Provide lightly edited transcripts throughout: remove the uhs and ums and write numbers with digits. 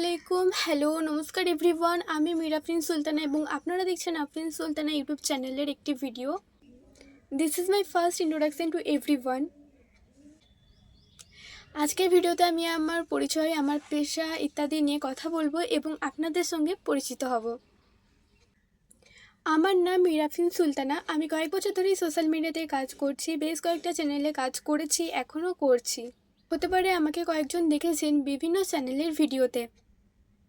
আলাইকুম, হ্যালো, নমস্কার এভরিওয়ান। আমি মীর আফরিন সুলতানা এবং আপনারা দেখছেন আফরিন সুলতানা ইউটিউব চ্যানেলের একটি video. This is my first introduction to everyone. আজকের ভিডিওতে আমি আমার পরিচয়, আমার পেশা ইত্যাদি নিয়ে কথা বলবো এবং আপনাদের সঙ্গে পরিচিত হব। আমার নাম মীর আফরিন সুলতানা। আমি কয়েক বছর ধরেই সোশ্যাল মিডিয়াতে কাজ করছি, বেশ কয়েকটা চ্যানেলে কাজ করেছি, এখনও করছি। হতে পারে আমাকে কয়েকজন দেখেছেন বিভিন্ন চ্যানেলের ভিডিওতে।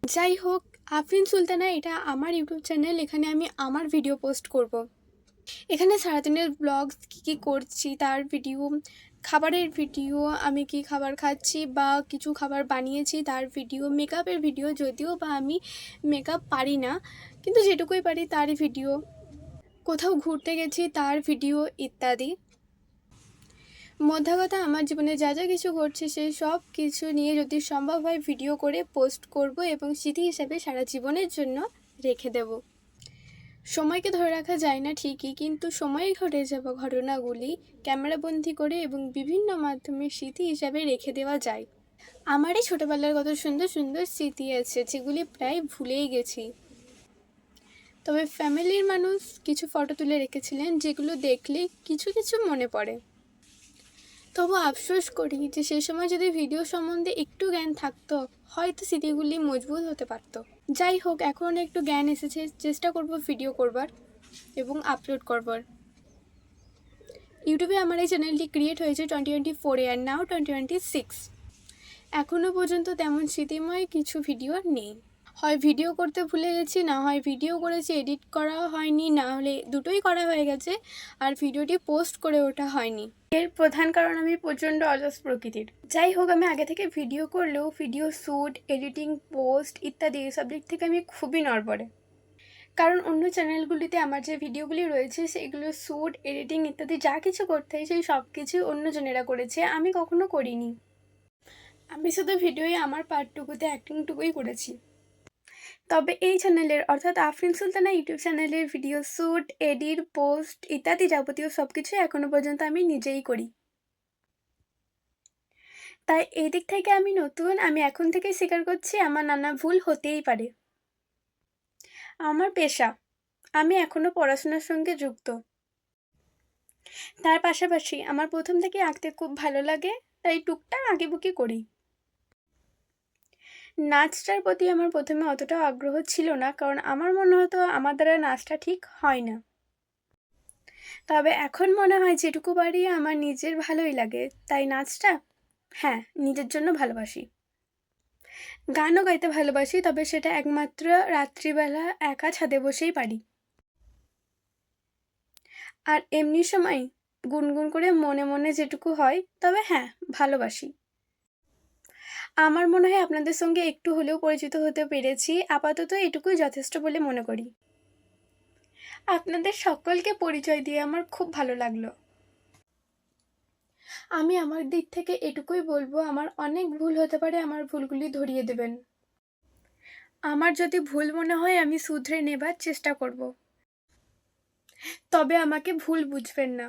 যাই হোক, আফরিন সুলতানা এটা আমার ইউটিউব চ্যানেল। এখানে আমি আমার ভিডিও পোস্ট করব। এখানে সারাদিনের ব্লগস কী করছি তার ভিডিও, খাবারের ভিডিও, আমি কি খাবার খাচ্ছি বা কিছু খাবার বানিয়েছি তার ভিডিও, মেকআপের ভিডিও, যদিও বা আমি মেকআপ পারি না কিন্তু যেটুকুই পারি তারই ভিডিও, কোথাও ঘুরতে গেছি তার ভিডিও ইত্যাদি। মোদ্দা কথা, আমার জীবনে যা যা কিছু ঘটছে সেই সব কিছু নিয়ে যদি সম্ভব হয় ভিডিও করে পোস্ট করব এবং স্মৃতি হিসাবে সারা জীবনের জন্য রেখে দেব। সময়কে ধরে রাখা যায় না ঠিকই, কিন্তু সময়ে ঘটে যাওয়া ঘটনাগুলি ক্যামেরাবন্দি করে এবং বিভিন্ন মাধ্যমে স্মৃতি হিসাবে রেখে দেওয়া যায়। আমারই ছোটোবেলার কত সুন্দর সুন্দর স্মৃতি আছে যেগুলি প্রায় ভুলেই গেছি। তবে ফ্যামিলির মানুষ কিছু ফটো তুলে রেখেছিলেন যেগুলো দেখলে কিছু কিছু মনে পড়ে। তবু আফসোস করি যে সেই সময় যদি ভিডিও সম্বন্ধে একটু জ্ঞান থাকতো হয়তো স্মৃতিগুলি মজবুত হতে পারত। যাই হোক, এখন একটু জ্ঞান এসেছে, চেষ্টা করব ভিডিও করবার এবং আপলোড করবার। ইউটিউবে আমার এই চ্যানেলটি ক্রিয়েট হয়েছে 2024-এ আর নাও 2026। এখনও পর্যন্ত তেমন স্মৃতিময় কিছু ভিডিও নেই। হয় ভিডিও করতে ভুলে গেছি, না হয় ভিডিও করেছি এডিট করা হয়নি, না হলে দুটোই করা হয়ে গেছে আর ভিডিওটি পোস্ট করে ওঠা হয়নি। এর প্রধান কারণ আমি প্রচণ্ড অলস প্রকৃতির। যাই হোক, আমি আগে থেকে ভিডিও করলেও ভিডিও শ্যুট, এডিটিং, পোস্ট ইত্যাদি এসব দিক থেকে আমি খুবই নড়বড়ে। কারণ অন্য চ্যানেলগুলিতে আমার যে ভিডিওগুলি রয়েছে সেগুলো শ্যুট, এডিটিং ইত্যাদি যা কিছু করতে হয় সেই সব কিছু অন্যজনেরা করেছে, আমি কখনো করিনি। আমি শুধু ভিডিওয়ে আমার পার্টটুকুতে অ্যাক্টিংটুকুই করেছি। তবে এই চ্যানেলের অর্থাৎ আফরিন সুলতানা ইউটিউব চ্যানেলের ভিডিও শ্যুট, এডিট, পোস্ট ইত্যাদি যাবতীয় সব কিছুই এখনও পর্যন্ত আমি নিজেই করি। তাই এই দিক থেকে আমি নতুন, আমি এখন থেকেই স্বীকার করছি আমার নানা ভুল হতেই পারে। আমার পেশা, আমি এখনও পড়াশোনার সঙ্গে যুক্ত। তার পাশাপাশি আমার প্রথম থেকে আঁকতে খুব ভালো লাগে, তাই টুকটাক আঁকিবুকি করি। নাচটার প্রতি আমার প্রথমে অতটা আগ্রহ ছিল না, কারণ আমার মনে হতো আমার দ্বারা নাচটা ঠিক হয় না। তবে এখন মনে হয় যেটুকু পারি আমার নিজের ভালোই লাগে, তাই নাচটা হ্যাঁ নিজের জন্য ভালোবাসি। গানও গাইতে ভালোবাসি, তবে সেটা একমাত্র রাত্রিবেলা একা ছাদে বসেই পারি। আর এমনি সময় গুনগুন করে মনে মনে যেটুকু হয়, তবে হ্যাঁ ভালোবাসি। আমার মনে হয় আপনাদের সঙ্গে একটু হলেও পরিচিত হতে পেরেছি, আপাতত এটুকুই যথেষ্ট বলে মনে করি। আপনাদের সকলকে পরিচয় দিয়ে আমার খুব ভালো লাগলো। আমি আমার দিক থেকে এটুকুই বলবো, আমার অনেক ভুল হতে পারে, আমার ভুলগুলি ধরিয়ে দেবেন। আমার যদি ভুল মনে হয় আমি শুধরে নেবার চেষ্টা করব, তবে আমাকে ভুল বুঝবেন না।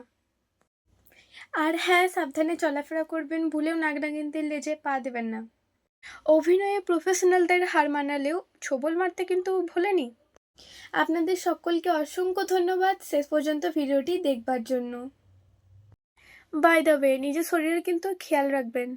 আর হ্যাঁ, সাবধানে চলাফেরা করবেন, ভুলেও নাগনাগিনদের লেজে পা দেবেন না। অভিনয়ে প্রফেশনালদের হার মানালেও ছোবল মারতে কিন্তু ভোলেনি। আপনাদের সকলকে অসংখ্য ধন্যবাদ শেষ পর্যন্ত ভিডিওটি দেখবার জন্য। বাই দ্য ওয়ে, নিজের শরীরের কিন্তু খেয়াল রাখবেন।